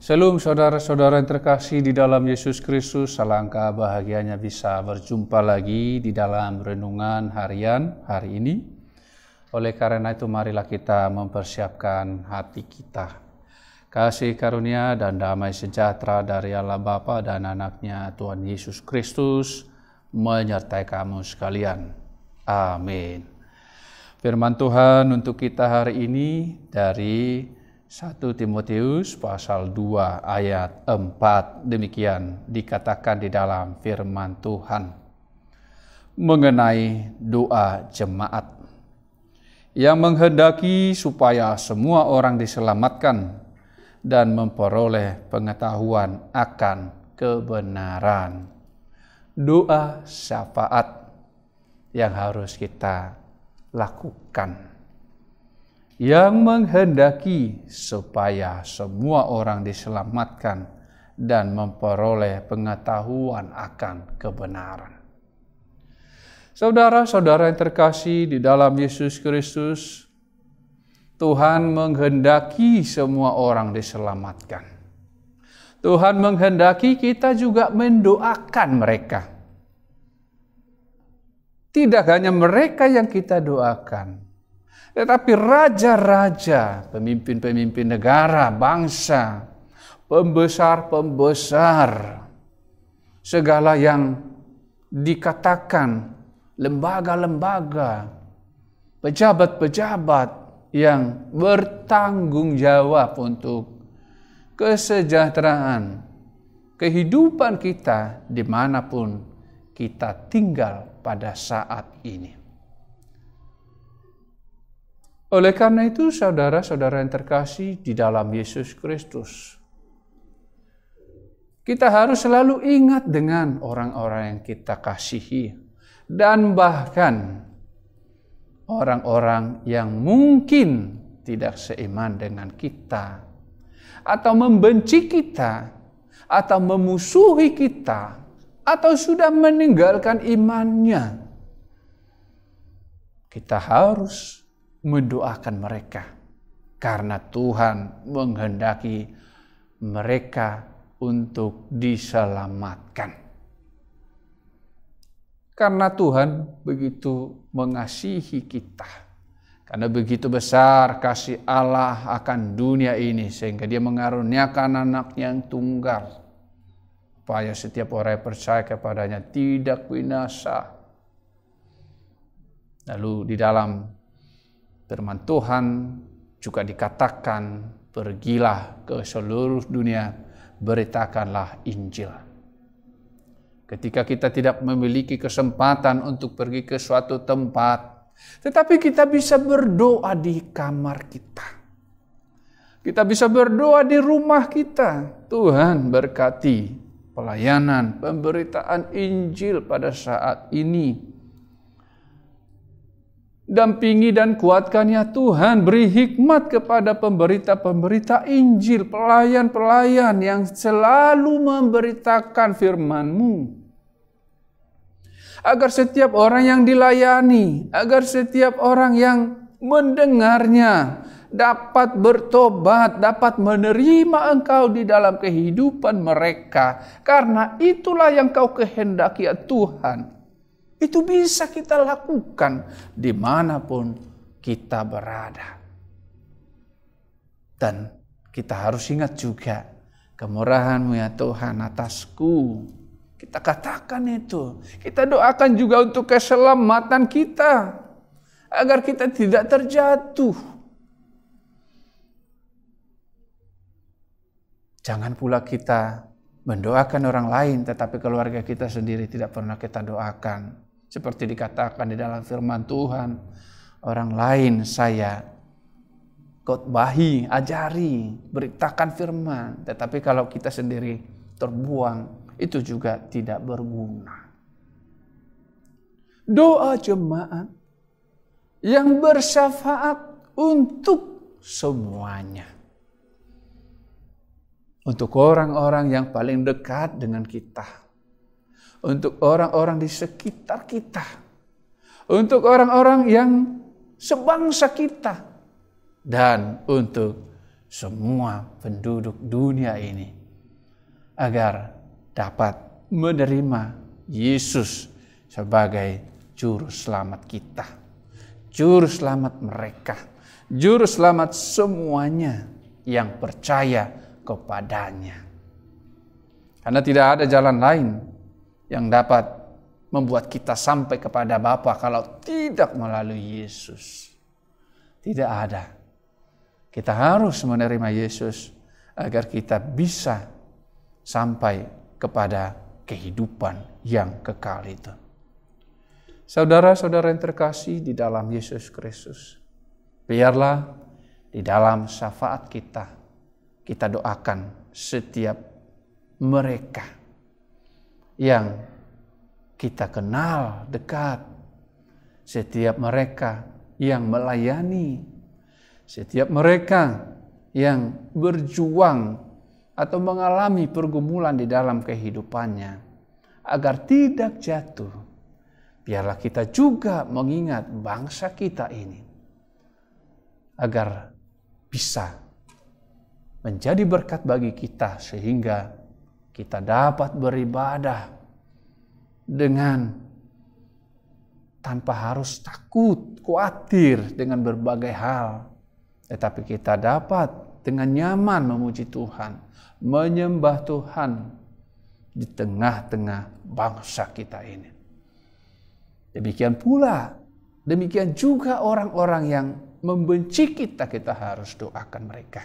Shalom saudara-saudara yang terkasih di dalam Yesus Kristus, alangkah bahagianya bisa berjumpa lagi di dalam renungan harian hari ini. Oleh karena itu marilah kita mempersiapkan hati kita. Kasih karunia dan damai sejahtera dari Allah Bapa dan anaknya Tuhan Yesus Kristus menyertai kamu sekalian. Amin. Firman Tuhan untuk kita hari ini dari 1 Timotius pasal 2 ayat 4, demikian dikatakan di dalam firman Tuhan mengenai doa jemaat yang menghendaki supaya semua orang diselamatkan dan memperoleh pengetahuan akan kebenaran. Doa syafaat yang harus kita lakukan, yang menghendaki supaya semua orang diselamatkan dan memperoleh pengetahuan akan kebenaran. Saudara-saudara yang terkasih di dalam Yesus Kristus, Tuhan menghendaki semua orang diselamatkan. Tuhan menghendaki kita juga mendoakan mereka. Tidak hanya mereka yang kita doakan, tetapi raja-raja, pemimpin-pemimpin negara, bangsa, pembesar-pembesar, segala yang dikatakan lembaga-lembaga, pejabat-pejabat yang bertanggung jawab untuk kesejahteraan, kehidupan kita dimanapun kita tinggal pada saat ini. Oleh karena itu, saudara-saudara yang terkasih di dalam Yesus Kristus, kita harus selalu ingat dengan orang-orang yang kita kasihi dan bahkan orang-orang yang mungkin tidak seiman dengan kita atau membenci kita atau memusuhi kita atau sudah meninggalkan imannya. Kita harus mendoakan mereka karena Tuhan menghendaki mereka untuk diselamatkan. Karena Tuhan begitu mengasihi kita, karena begitu besar kasih Allah akan dunia ini sehingga Dia mengaruniakan anaknya yang tunggal supaya setiap orang yang percaya kepadanya tidak binasa. Lalu di dalam firman Tuhan juga dikatakan, pergilah ke seluruh dunia, beritakanlah Injil. Ketika kita tidak memiliki kesempatan untuk pergi ke suatu tempat, tetapi kita bisa berdoa di kamar kita. Kita bisa berdoa di rumah kita. Tuhan berkati pelayanan, pemberitaan Injil pada saat ini. Dampingi dan kuatkan ya Tuhan, beri hikmat kepada pemberita-pemberita Injil, pelayan-pelayan yang selalu memberitakan firman-Mu. Agar setiap orang yang dilayani, agar setiap orang yang mendengarnya dapat bertobat, dapat menerima Engkau di dalam kehidupan mereka. Karena itulah yang Kau kehendaki ya Tuhan. Itu bisa kita lakukan dimanapun kita berada. Dan kita harus ingat juga kemurahan-Mu ya Tuhan atasku. Kita katakan itu. Kita doakan juga untuk keselamatan kita. Agar kita tidak terjatuh. Jangan pula kita mendoakan orang lain tetapi keluarga kita sendiri tidak pernah kita doakan. Seperti dikatakan di dalam firman Tuhan, orang lain saya khotbahi, ajari, beritakan firman. Tetapi kalau kita sendiri terbuang, itu juga tidak berguna. Doa jemaat yang bersyafaat untuk semuanya. Untuk orang-orang yang paling dekat dengan kita. Untuk orang-orang di sekitar kita. Untuk orang-orang yang sebangsa kita. Dan untuk semua penduduk dunia ini agar dapat menerima Yesus sebagai juru selamat kita, juru selamat mereka, juru selamat semuanya yang percaya kepadanya. Karena tidak ada jalan lain yang dapat membuat kita sampai kepada Bapa kalau tidak melalui Yesus. Tidak ada. Kita harus menerima Yesus agar kita bisa sampai kepada kehidupan yang kekal itu. Saudara-saudara yang terkasih di dalam Yesus Kristus, biarlah di dalam syafaat kita doakan setiap mereka yang kita kenal dekat, setiap mereka yang melayani, setiap mereka yang berjuang atau mengalami pergumulan di dalam kehidupannya, agar tidak jatuh. Biarlah kita juga mengingat bangsa kita ini, agar bisa menjadi berkat bagi kita, sehingga kita dapat beribadah dengan tanpa harus takut, khawatir dengan berbagai hal. Tetapi kita dapat dengan nyaman memuji Tuhan, menyembah Tuhan di tengah-tengah bangsa kita ini. Demikian juga orang-orang yang membenci kita harus doakan mereka.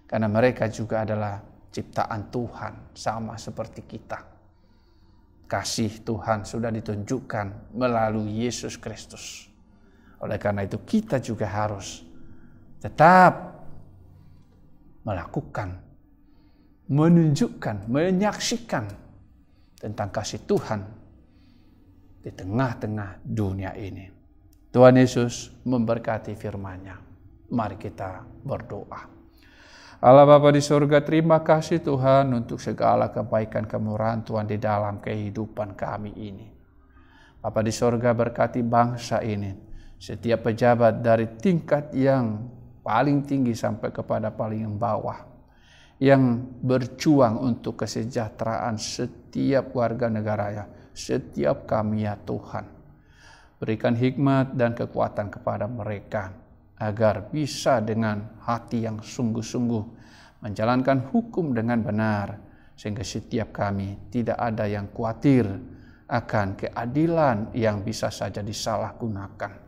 Karena mereka juga adalah ciptaan Tuhan, sama seperti kita. Kasih Tuhan sudah ditunjukkan melalui Yesus Kristus. Oleh karena itu kita juga harus tetap melakukan, menunjukkan, menyaksikan tentang kasih Tuhan di tengah-tengah dunia ini. Tuhan Yesus memberkati firman-Nya. Mari kita berdoa. Allah Bapa di surga, terima kasih Tuhan untuk segala kebaikan kemurahan Tuhan di dalam kehidupan kami ini. Bapa di surga, berkati bangsa ini, setiap pejabat dari tingkat yang paling tinggi sampai kepada paling bawah, yang berjuang untuk kesejahteraan setiap warga negaranya, setiap kami ya Tuhan. Berikan hikmat dan kekuatan kepada mereka, agar bisa dengan hati yang sungguh-sungguh menjalankan hukum dengan benar, sehingga setiap kami tidak ada yang khawatir akan keadilan yang bisa saja disalahgunakan.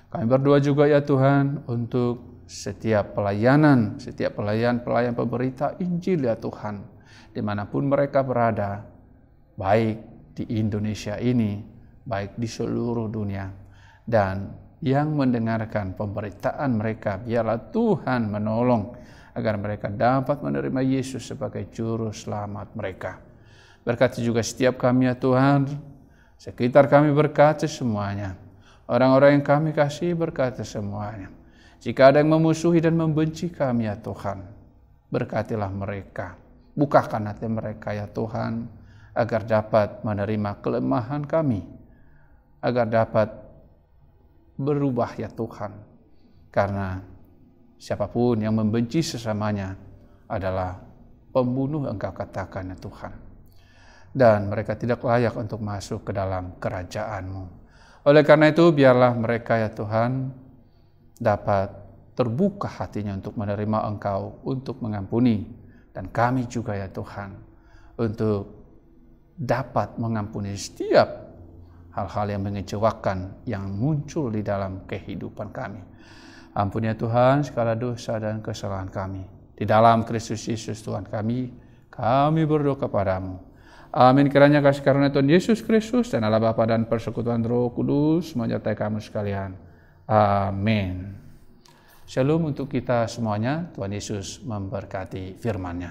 Kami berdoa juga ya Tuhan untuk setiap pelayan pemberita Injil ya Tuhan, dimanapun mereka berada, baik di Indonesia ini, baik di seluruh dunia, dan yang mendengarkan pemberitaan mereka, biarlah Tuhan menolong agar mereka dapat menerima Yesus sebagai juru selamat mereka. Berkati juga setiap kami ya Tuhan, sekitar kami berkati semuanya, orang-orang yang kami kasih berkati semuanya. Jika ada yang memusuhi dan membenci kami ya Tuhan, berkatilah mereka, bukakan hati mereka ya Tuhan, agar dapat menerima kelemahan kami, agar dapat berubah ya Tuhan. Karena siapapun yang membenci sesamanya adalah pembunuh, Engkau katakan ya Tuhan. Dan mereka tidak layak untuk masuk ke dalam kerajaan-Mu. Oleh karena itu biarlah mereka ya Tuhan dapat terbuka hatinya untuk menerima Engkau, untuk mengampuni. Dan kami juga ya Tuhan untuk dapat mengampuni setiap hal-hal yang mengecewakan yang muncul di dalam kehidupan kami. Ampuni ya Tuhan segala dosa dan kesalahan kami. Di dalam Kristus Yesus Tuhan kami berdoa kepadamu. Amin. Kiranya kasih karunia Tuhan Yesus Kristus dan Allah Bapa dan persekutuan Roh Kudus menyertai kamu sekalian. Amin. Shalom untuk kita semuanya. Tuhan Yesus memberkati firman-Nya.